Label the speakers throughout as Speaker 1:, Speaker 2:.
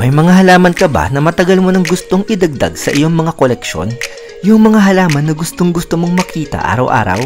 Speaker 1: May mga halaman ka ba na matagal mo nang gustong idagdag sa iyong mga koleksyon? Yung mga halaman na gustong-gusto mong makita araw-araw?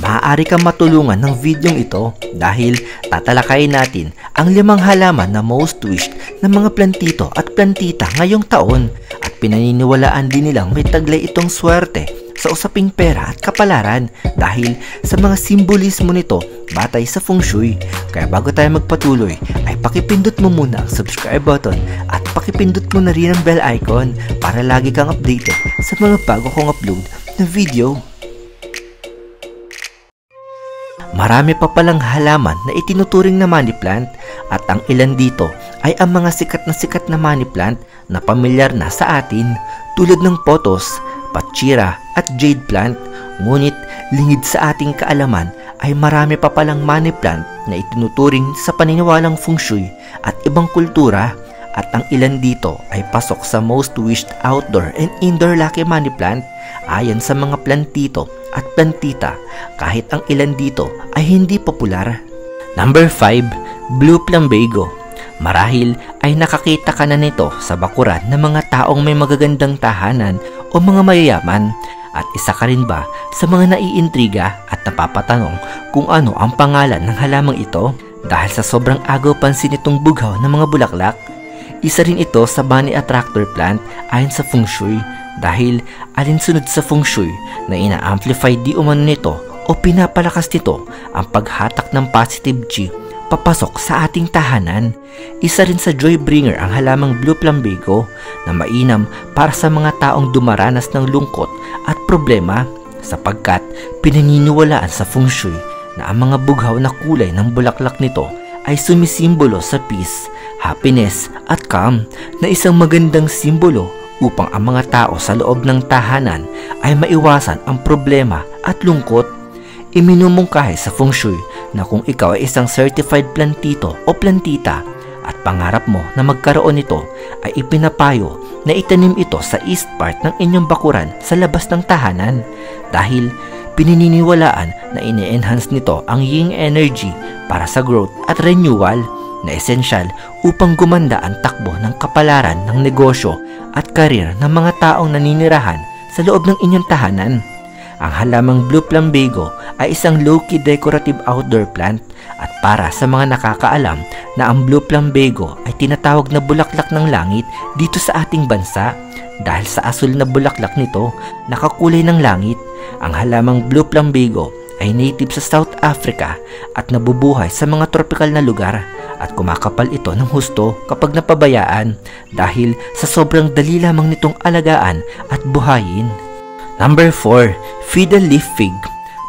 Speaker 1: Maaari kang matulungan ng videong ito dahil tatalakayin natin ang 5 halaman na most wished ng mga plantito at plantita ngayong taon at pinaniniwalaan din nilang may taglay itong swerte sa usaping pera at kapalaran dahil sa mga simbolismo nito batay sa feng shui. Kaya bago tayo magpatuloy ay pakipindot mo muna ang subscribe button at pakipindot mo na rin ang bell icon para lagi kang updated sa mga bago kong upload na video. Marami pa palang halaman na itinuturing na money plant at ang ilan dito ay ang mga sikat na money plant na pamilyar na sa atin tulad ng potos, patchira at jade plant. Ngunit lingid sa ating kaalaman ay marami pa palang money plant na itinuturing sa paniniwalang feng shui at ibang kultura at ang ilan dito ay pasok sa most wished outdoor and indoor lucky money plant ayon sa mga plantito at plantita kahit ang ilan dito ay hindi popular. Number 5. Blue Plumbago. Marahil ay nakakita ka na nito sa bakuran ng mga taong may magagandang tahanan o mga mayayaman at isa ka rin ba sa mga naiintriga at napapatanong kung ano ang pangalan ng halamang ito dahil sa sobrang agaw pansin itong bughaw ng mga bulaklak? Isa rin ito sa bunny attractor plant ayon sa feng shui dahil alinsunod sa feng shui na ina-amplify di umano nito o pinapalakas nito ang paghatak ng positive chi papasok sa ating tahanan. Isa rin sa joy bringer ang halamang Blue Plumbago na mainam para sa mga taong dumaranas ng lungkot at problema sapagkat pinaniniwalaan sa feng shui na ang mga bughaw na kulay ng bulaklak nito ay sumisimbolo sa peace, happiness at calm na isang magandang simbolo upang ang mga tao sa loob ng tahanan ay maiwasan ang problema at lungkot. Iminumungkahi sa feng shui na kung ikaw ay isang certified plantito o plantita at pangarap mo na magkaroon nito ay ipinapayo na itanim ito sa east part ng inyong bakuran sa labas ng tahanan dahil pinaniniwalaan na ine-enhance nito ang yin energy para sa growth at renewal na esensyal upang gumanda ang takbo ng kapalaran ng negosyo at karir ng mga taong naninirahan sa loob ng inyong tahanan. Ang halamang Blue Plumbago ay isang low-key decorative outdoor plant at para sa mga nakakaalam na ang Blue Plumbago ay tinatawag na bulaklak ng langit dito sa ating bansa dahil sa asul na bulaklak nito nakakulay ng langit. Ang halamang Blue Plumbago ay native sa South Africa at nabubuhay sa mga tropical na lugar at kumakapal ito ng husto kapag napabayaan dahil sa sobrang dali lamang nitong alagaan at buhayin. Number 4. Fiddle Leaf Fig.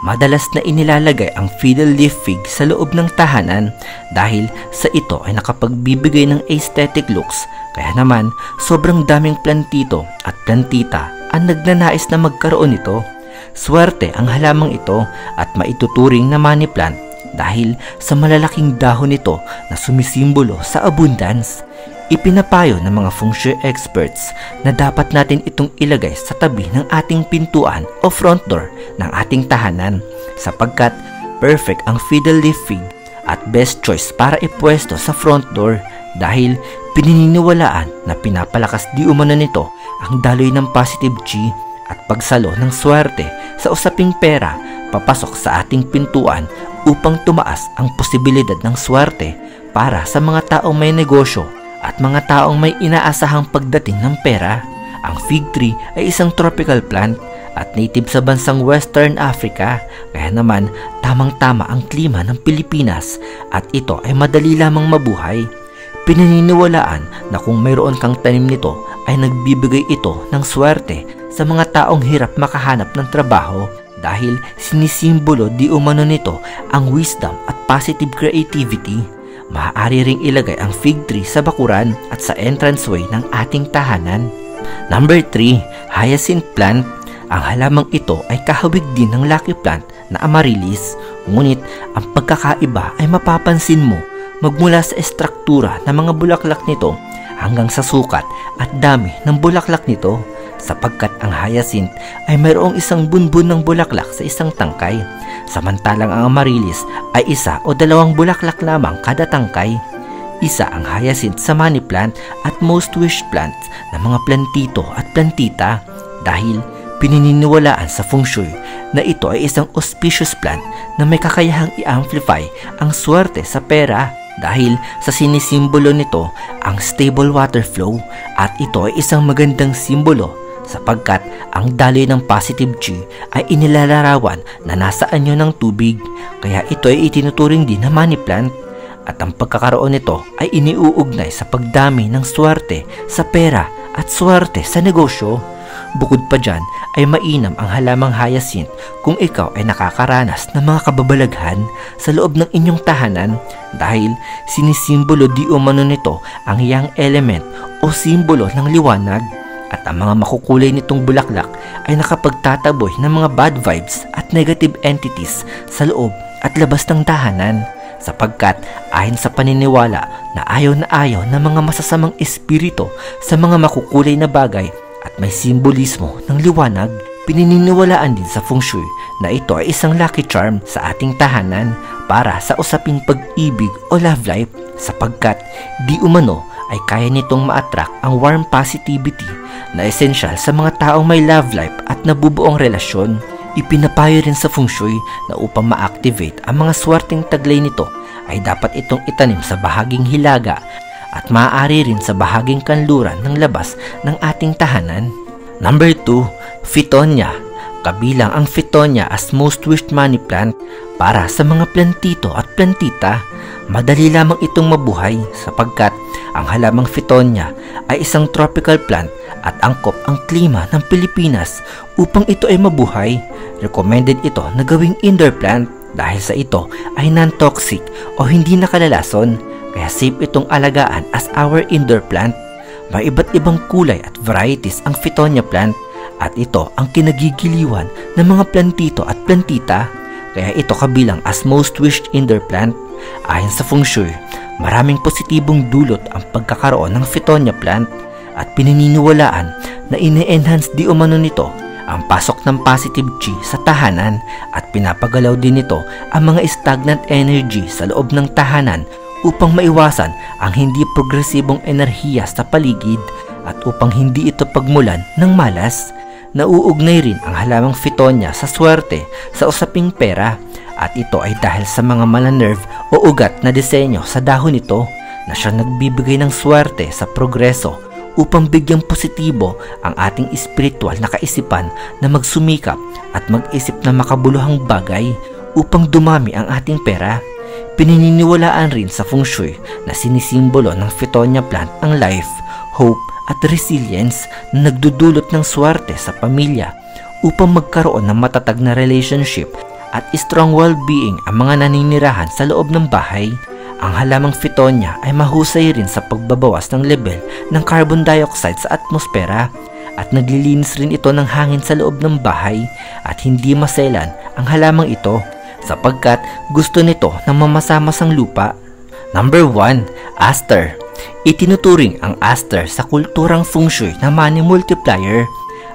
Speaker 1: Madalas na inilalagay ang fiddle leaf fig sa loob ng tahanan dahil sa ito ay nakapagbibigay ng aesthetic looks kaya naman sobrang daming plantito at plantita ang nagnanais na magkaroon nito. Swerte ang halamang ito at maituturing na money plant dahil sa malalaking dahon nito na sumisimbolo sa abundance. Ipinapayo ng mga feng shui experts na dapat natin itong ilagay sa tabi ng ating pintuan o front door ng ating tahanan sapagkat perfect ang fiddle leaf fig at best choice para ipwesto sa front door dahil pinaniniwalaan na pinapalakas di umano nito ang daloy ng positive chi at pagsalo ng swerte sa usaping pera papasok sa ating pintuan upang tumaas ang posibilidad ng swerte para sa mga taong may negosyo at mga taong may inaasahang pagdating ng pera. Ang fig tree ay isang tropical plant at native sa bansang Western Africa kaya naman tamang-tama ang klima ng Pilipinas at ito ay madali lamang mabuhay. Pinaniniwalaan na kung mayroon kang tanim nito ay nagbibigay ito ng swerte sa mga taong hirap makahanap ng trabaho dahil sinisimbolo di umano nito ang wisdom at positive creativity. Maaari ring ilagay ang fig tree sa bakuran at sa entranceway ng ating tahanan. Number 3. Hyacinth Plant. Ang halamang ito ay kahawig din ng lucky plant na amaryllis, ngunit ang pagkakaiba ay mapapansin mo magmula sa estruktura ng mga bulaklak nito hanggang sa sukat at dami ng bulaklak nito sapagkat ang hyacinth ay mayroong isang bunbun ng bulaklak sa isang tangkay samantalang ang amaryllis ay isa o dalawang bulaklak lamang kada tangkay. Isa ang hyacinth sa money plant at most wished plants ng mga plantito at plantita dahil pininiwalaan sa feng shui na ito ay isang auspicious plant na may kakayahang i-amplify ang swerte sa pera dahil sa sinisimbolo nito ang stable water flow at ito ay isang magandang simbolo sapagkat ang daloy ng positive chi ay inilalarawan na nasa anyo ng tubig kaya ito ay itinuturing din na money plant at ang pagkakaroon nito ay iniuugnay sa pagdami ng swerte sa pera at swerte sa negosyo. Bukod pa dyan ay mainam ang halamang hyacinth kung ikaw ay nakakaranas ng mga kababalaghan sa loob ng inyong tahanan dahil sinisimbolo di umano nito ang yang element o simbolo ng liwanag at ang mga makukulay nitong bulaklak ay nakapagtataboy ng mga bad vibes at negative entities sa loob at labas ng tahanan sapagkat ayon sa paniniwala na ayaw ng mga masasamang espiritu sa mga makukulay na bagay at may simbolismo ng liwanag, pininiwalaan din sa feng shui na ito ay isang lucky charm sa ating tahanan para sa usaping pag-ibig o love life sapagkat di umano ay kaya nitong ma-attract ang warm positivity na essential sa mga taong may love life at nabubuong relasyon. Ipinapayo rin sa feng shui na upang ma-activate ang mga swerteng taglay nito ay dapat itong itanim sa bahaging hilaga at maaari rin sa bahaging kanluran ng labas ng ating tahanan. Number 2, Fittonia. Kabilang ang Fittonia as most wished money plant para sa mga plantito at plantita. Madali lamang itong mabuhay sapagkat ang halamang Fittonia ay isang tropical plant at angkop ang klima ng Pilipinas upang ito ay mabuhay. Recommended ito na gawing indoor plant dahil sa ito ay non-toxic o hindi nakalalason kaya safe itong alagaan as our indoor plant. May iba't ibang kulay at varieties ang Fittonia plant at ito ang kinagigiliwan ng mga plantito at plantita kaya ito kabilang as most wished indoor plant. Ayon sa feng shui, maraming positibong dulot ang pagkakaroon ng Fittonia plant at pinaniniwalaan na ine-enhance di umano nito ang pasok ng positive chi sa tahanan at pinapagalaw din nito ang mga stagnant energy sa loob ng tahanan upang maiwasan ang hindi progresibong enerhiya sa paligid at upang hindi ito pagmulan ng malas. Nauugnay rin ang halamang Fittonia sa swerte sa usaping pera at ito ay dahil sa mga malanerve o ugat na disenyo sa dahon nito na siya nagbibigay ng swerte sa progreso upang bigyang positibo ang ating espiritual na kaisipan na magsumikap at mag-isip na makabuluhang bagay upang dumami ang ating pera. Pininiwalaan rin sa feng shui na sinisimbolo ng Fittonia plant ang life, hope at resilience na nagdudulot ng swerte sa pamilya upang magkaroon ng matatag na relationship at strong well-being ang mga naninirahan sa loob ng bahay. Ang halamang Fittonia ay mahusay rin sa pagbabawas ng level ng carbon dioxide sa atmosfera at naglilinis rin ito ng hangin sa loob ng bahay at hindi maselan ang halamang ito sapagkat gusto nito ng mamasa-masang lupa. Number 1, Aster. Itinuturing ang aster sa kulturang feng shui na money multiplier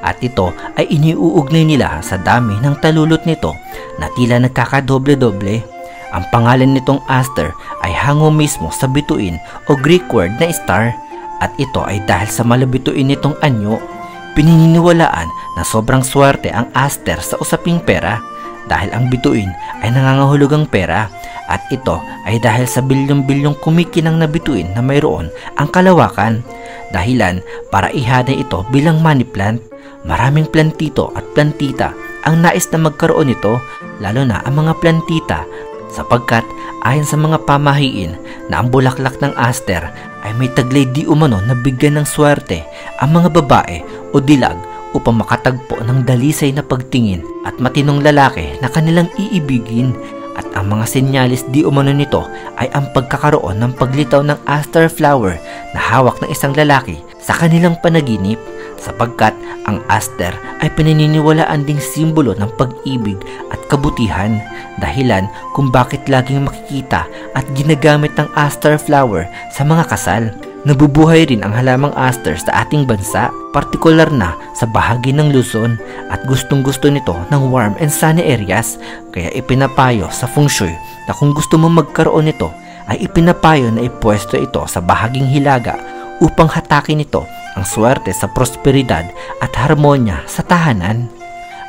Speaker 1: at ito ay iniuugnay nila sa dami ng talulot nito na tila nagkakadoble-doble. Ang pangalan nitong aster ay hango mismo sa bituin o Greek word na star at ito ay dahil sa malabituin nitong anyo. Pininiwalaan na sobrang swerte ang aster sa usaping pera dahil ang bituin ay nangangahulugang pera at ito ay dahil sa bilyong-bilyong kumikinang na bituin na mayroon ang kalawakan. Dahilan para ihanay ito bilang money plant. Maraming plantito at plantita ang nais na magkaroon nito lalo na ang mga plantita sapagkat ayon sa mga pamahiin na ang bulaklak ng aster ay may taglay di umano na bigyan ng swerte ang mga babae o dilag upang makatagpo ng dalisay na pagtingin at matinong lalaki na kanilang iibigin at ang mga senyalis di umano nito ay ang pagkakaroon ng paglitaw ng aster flower na hawak ng isang lalaki sa kanilang panaginip sapagkat ang aster ay pinaniniwalaan ding simbolo ng pag-ibig at kabutihan dahilan kung bakit laging makikita at ginagamit ng aster flower sa mga kasal. Nabubuhay rin ang halamang aster sa ating bansa, partikular na sa bahagi ng Luzon at gustong-gusto nito ng warm and sunny areas kaya ipinapayo sa feng shui na kung gusto mo magkaroon nito ay ipinapayo na ipwesto ito sa bahaging hilaga upang hatakin nito ang swerte sa prosperidad at harmonya sa tahanan.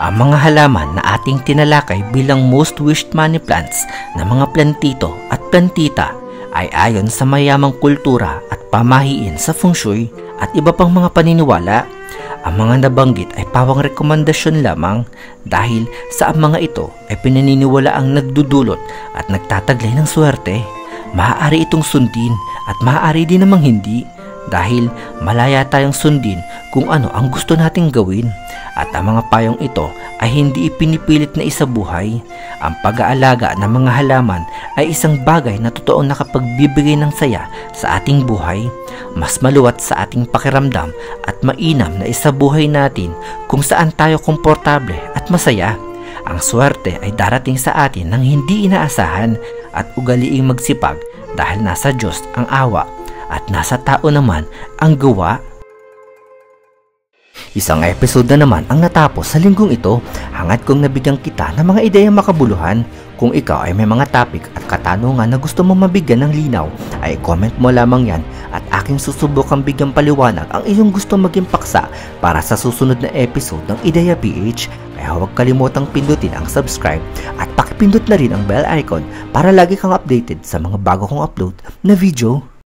Speaker 1: Ang mga halaman na ating tinalakay bilang most wished money plants na mga plantito at plantita ay ayon sa mayamang kultura at pamahiin sa feng shui at iba pang mga paniniwala. Ang mga nabanggit ay pawang rekomendasyon lamang dahil sa ang mga ito ay pinaniniwala ang nagdudulot at nagtataglay ng swerte. Maaari itong sundin at maaari din namang hindi dahil malaya tayong sundin kung ano ang gusto nating gawin at ang mga payong ito ay hindi ipinipilit na isabuhay. Ang pag-aalaga ng mga halaman ay isang bagay na totoong nakapagbibigay ng saya sa ating buhay. Mas maluwat sa ating pakiramdam at mainam na isabuhay natin kung saan tayo komportable at masaya. Ang swerte ay darating sa atin nang hindi inaasahan at ugaliing magsipag dahil nasa Diyos ang awa at nasa tao naman ang gawa. Isang episode na naman ang natapos sa linggong ito. Hangad kong nabigyan kita ng mga ideyang makabuluhan. Kung ikaw ay may mga topic at katanungan na gusto mo mabigyan ng linaw, ay comment mo lamang yan at aking susubukang bigyang paliwanag ang iyong gusto maging paksa para sa susunod na episode ng Ideya PH. Kaya huwag kalimutang pindutin ang subscribe at pakipindot na rin ang bell icon para lagi kang updated sa mga bago kong upload na video.